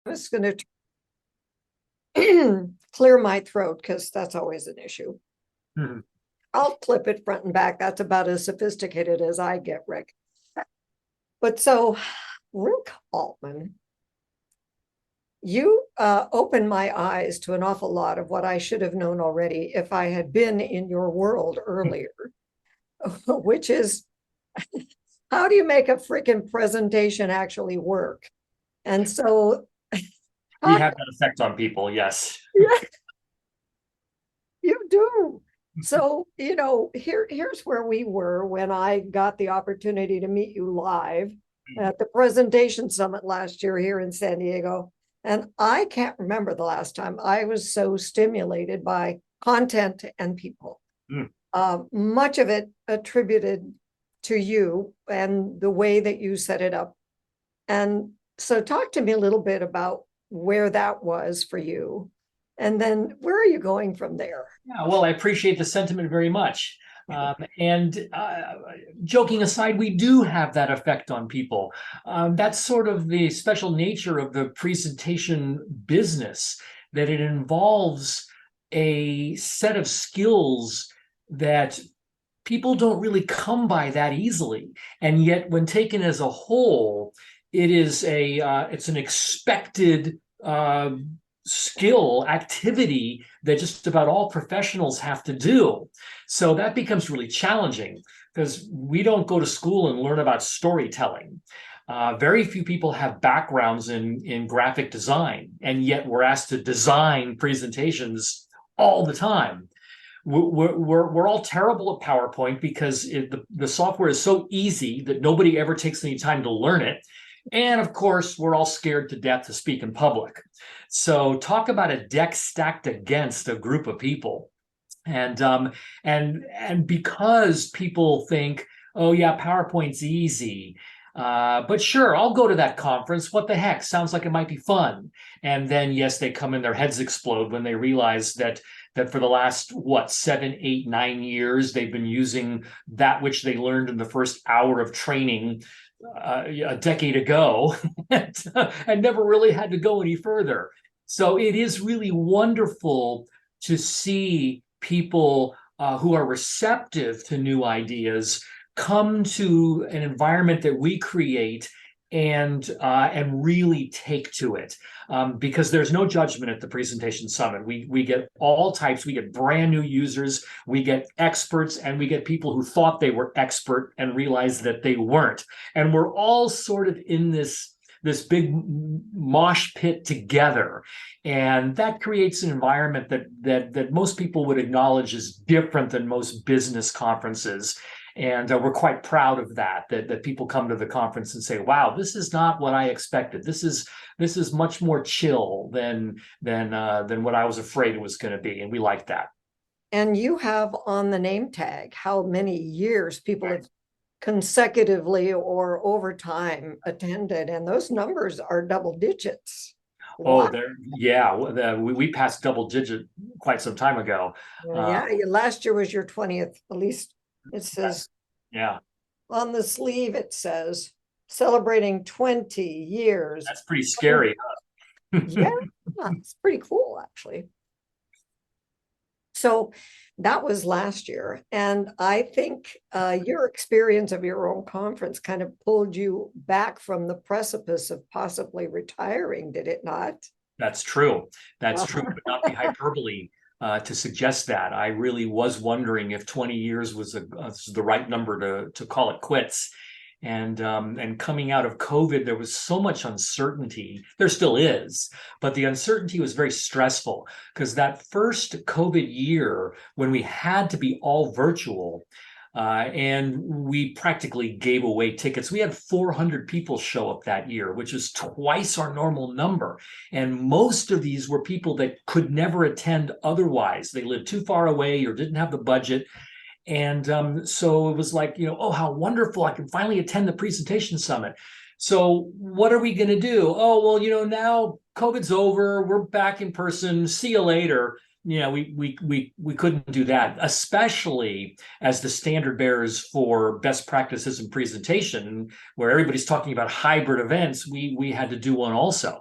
I'm just going to clear my throat because that's always an issue. Mhm. I'll clip it front and back. That's about as sophisticated as I get, Rick. But so, Rick Altman, you opened my eyes to an awful lot of what I should have known already if I had been in your world earlier, which is how do you make a freaking presentation actually work? And so, We talk, have that effect on people, yes. yeah, you do. So, here's where we were when I got the opportunity to meet you live at the presentation summit last year here in San Diego. And I can't remember the last time I was so stimulated by content and people. Mm. Much of it attributed to you and the way that you set it up. And so, talk to me a little bit about where that was for you. And then where are you going from there? Yeah, well, I appreciate the sentiment very much. And joking aside, we do have that effect on people. That's sort of the special nature of the presentation business, that it involves a set of skills that people don't really come by that easily. And yet, when taken as a whole, it's an expected skill activity that just about all professionals have to do. So that becomes really challenging because we don't go to school and learn about storytelling. Very few people have backgrounds in graphic design, and yet we're asked to design presentations all the time. We're all terrible at PowerPoint because the software is so easy that nobody ever takes any time to learn it. And of course, we're all scared to death to speak in public. So talk about a deck stacked against a group of people. And because people think, oh yeah, PowerPoint's easy. But sure, I'll go to that conference. What the heck? Sounds like it might be fun. And then yes, they come and their heads explode when they realize that for the last 7, 8, 9 years, they've been using that which they learned in the first hour of training a decade ago and never really had to go any further. So it is really wonderful to see people who are receptive to new ideas come to an environment that we create and really take to it, because there's no judgment at the presentation summit. We get all types. We get brand new users, we get experts, and we get people who thought they were expert and realized that they weren't. And we're all sort of in this big mosh pit together, and that creates an environment that most people would acknowledge is different than most business conferences. And we're quite proud of that people come to the conference and say, wow, this is not what I expected. This is much more chill than what I was afraid it was going to be. And we like that. And you have on the name tag how many years people have consecutively or over time attended, and those numbers are double digits. Oh, Wow. we passed double digit quite some time ago. Yeah, last year was your 20th, at least it says Yeah, on the sleeve, it says celebrating 20 years. that's pretty scary. Yeah, it's pretty cool, actually. So that was last year. And I think your experience of your own conference kind of pulled you back from the precipice of possibly retiring, did it not? That's true. That's true. It would not be hyperbole to suggest that. I really was wondering if 20 years was the right number to call it quits. And coming out of COVID, there was so much uncertainty. There still is, but the uncertainty was very stressful because that first COVID year, when we had to be all virtual, and we practically gave away tickets. We had 400 people show up that year, which is twice our normal number. And most of these were people that could never attend otherwise. They lived too far away or didn't have the budget. And so it was like, oh, how wonderful. I can finally attend the presentation summit. So what are we going to do? Oh, well, now COVID's over. We're back in person. See you later. yeah, we couldn't do that, especially as the standard bearers for best practices in presentation, where everybody's talking about hybrid events. We had to do one also,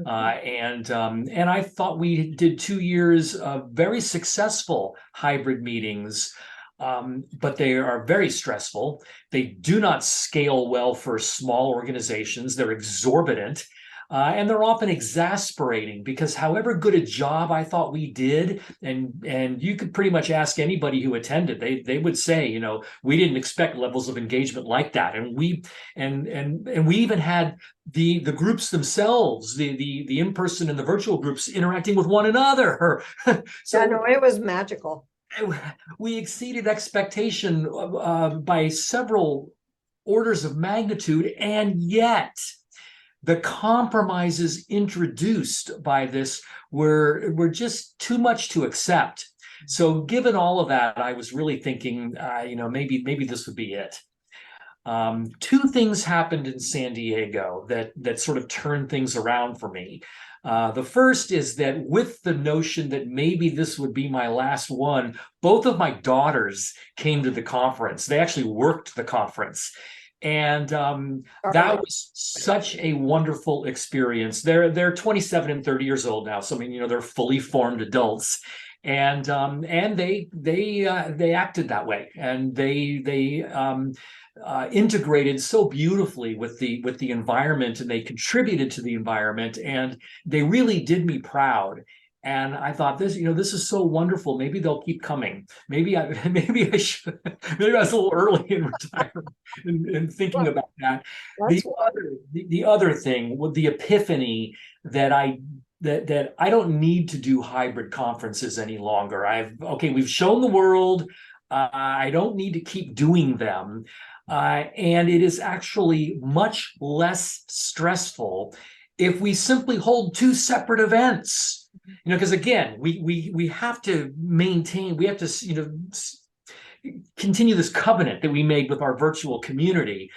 and I thought we did 2 years of very successful hybrid meetings. But they are very stressful. They do not scale well for small organizations. They're exorbitant. And they're often exasperating because however good a job I thought we did, and you could pretty much ask anybody who attended, they would say, we didn't expect levels of engagement like that. And we even had the groups themselves, the in-person and the virtual groups interacting with one another. So no, it was magical. We exceeded expectation by several orders of magnitude, and yet the compromises introduced by this were just too much to accept. So, given all of that, I was really thinking, maybe this would be it. Two things happened in San Diego that sort of turned things around for me. The first is that with the notion that maybe this would be my last one, both of my daughters came to the conference. They actually worked the conference. And that was such a wonderful experience. They're 27 and 30 years old now, so I mean, they're fully formed adults, and they acted that way, and they integrated so beautifully with the environment, and they contributed to the environment, and they really did me proud. And I thought, this is so wonderful. Maybe they'll keep coming. Maybe I should. Maybe I was a little early in retirement and thinking about that. The other thing with the epiphany that I don't need to do hybrid conferences any longer. We've shown the world. I don't need to keep doing them, and it is actually much less stressful if we simply hold two separate events. Because again, we have to maintain, we have to, continue this covenant that we made with our virtual community.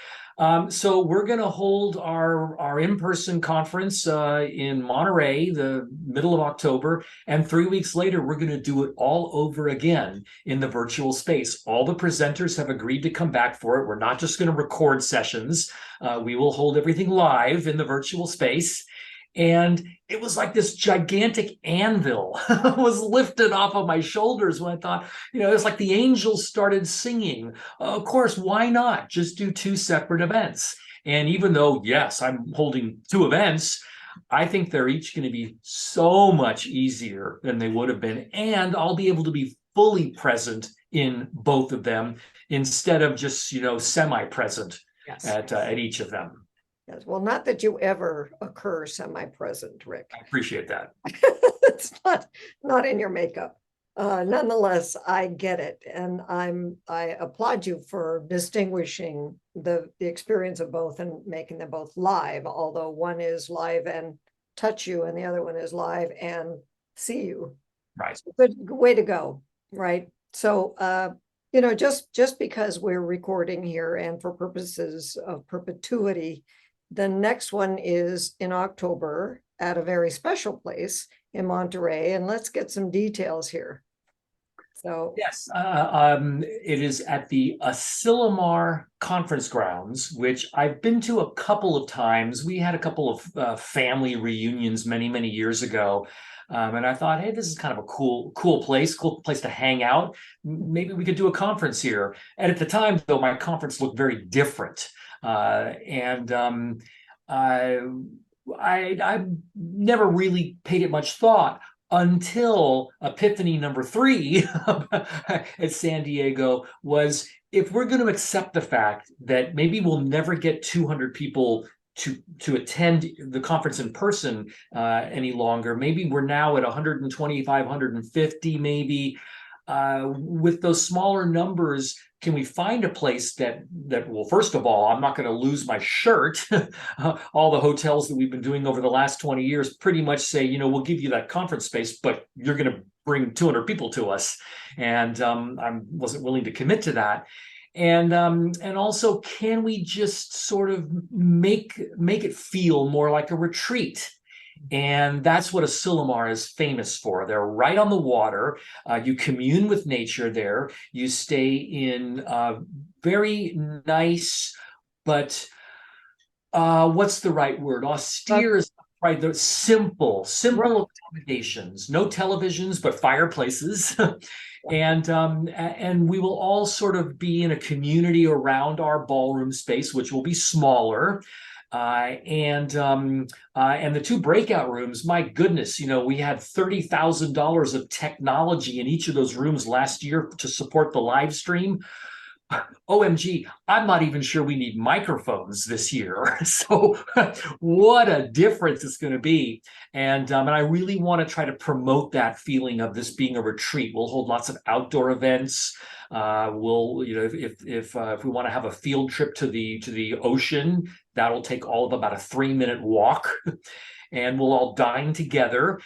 So we're going to hold our in-person conference in Monterey, the middle of October, and 3 weeks later, we're going to do it all over again in the virtual space. All the presenters have agreed to come back for it. We're not just going to record sessions. We will hold everything live in the virtual space. And it was like this gigantic anvil was lifted off of my shoulders when I thought, it's like the angels started singing. Of course, why not just do two separate events? And even though, yes, I'm holding two events, I think they're each going to be so much easier than they would have been. And I'll be able to be fully present in both of them instead of just, semi-present at each of them. Yes, well, not that you ever occur semi-present, Rick. I appreciate that. It's not in your makeup. Nonetheless, I get it, and I applaud you for distinguishing the experience of both and making them both live. Although one is live and touch you, and the other one is live and see you. Right. Good way to go. Right. So, just because we're recording here and for purposes of perpetuity. The next one is in October at a very special place in Monterey, and let's get some details here. So yes, it is at the Asilomar Conference Grounds, which I've been to a couple of times. We had a couple of family reunions many years ago, and I thought, hey, this is kind of a cool place to hang out. Maybe we could do a conference here. And at the time, though, my conference looked very different. I never really paid it much thought until epiphany number 3 at San Diego was, if we're going to accept the fact that maybe we'll never get 200 people to attend the conference in person any longer, maybe we're now at 125, 150 maybe. With those smaller numbers, can we find a place that well, first of all, I'm not going to lose my shirt. All the hotels that we've been doing over the last 20 years pretty much say, we'll give you that conference space, but you're going to bring 200 people to us. And I wasn't willing to commit to that. And also, can we just sort of make it feel more like a retreat? And that's what Asilomar is famous for. They're right on the water. You commune with nature there. You stay in very nice, but what's the right word? But Austere is right. The simple, right, simple accommodations. No televisions, but fireplaces. And we will all sort of be in a community around our ballroom space, which will be smaller. And the two breakout rooms, my goodness, we had $30,000 of technology in each of those rooms last year to support the live stream. OMG, I'm not even sure we need microphones this year. So what a difference it's going to be. And I really want to try to promote that feeling of this being a retreat. We'll hold lots of outdoor events. We'll, if we want to have a field trip to the ocean, that'll take all of about a 3-minute walk. And we'll all dine together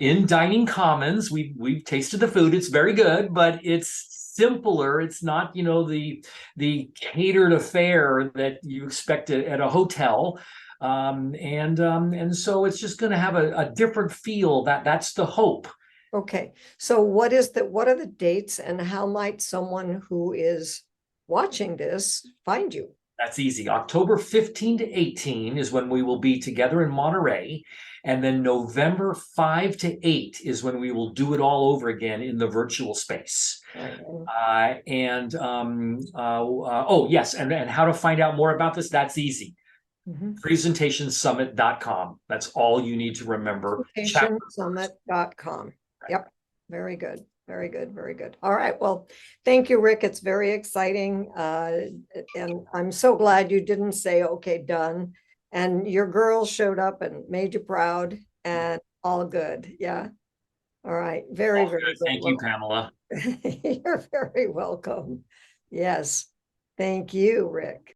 in dining commons. We've tasted the food; it's very good, but it's simpler. It's not, the catered affair that you expect at a hotel. And so it's just going to have a different feel. That's the hope. okay. So what are the dates and how might someone who is watching this find you? That's easy. October 15 to 18 is when we will be together in Monterey. And then November 5 to 8 is when we will do it all over again in the virtual space. Right. Oh, yes. And how to find out more about this? That's easy. Mhm. Presentationsummit.com. That's all you need to remember. Presentationsummit.com. Yep. Very good. Very good. Very good. All right. Well, thank you, Rick. It's very exciting. And I'm so glad you didn't say, okay, done. And your girls showed up and made you proud and all good. Yeah. All right. Very, All very good. good. Thank you, Well, Pamela. you're very welcome. Yes. Thank you, Rick.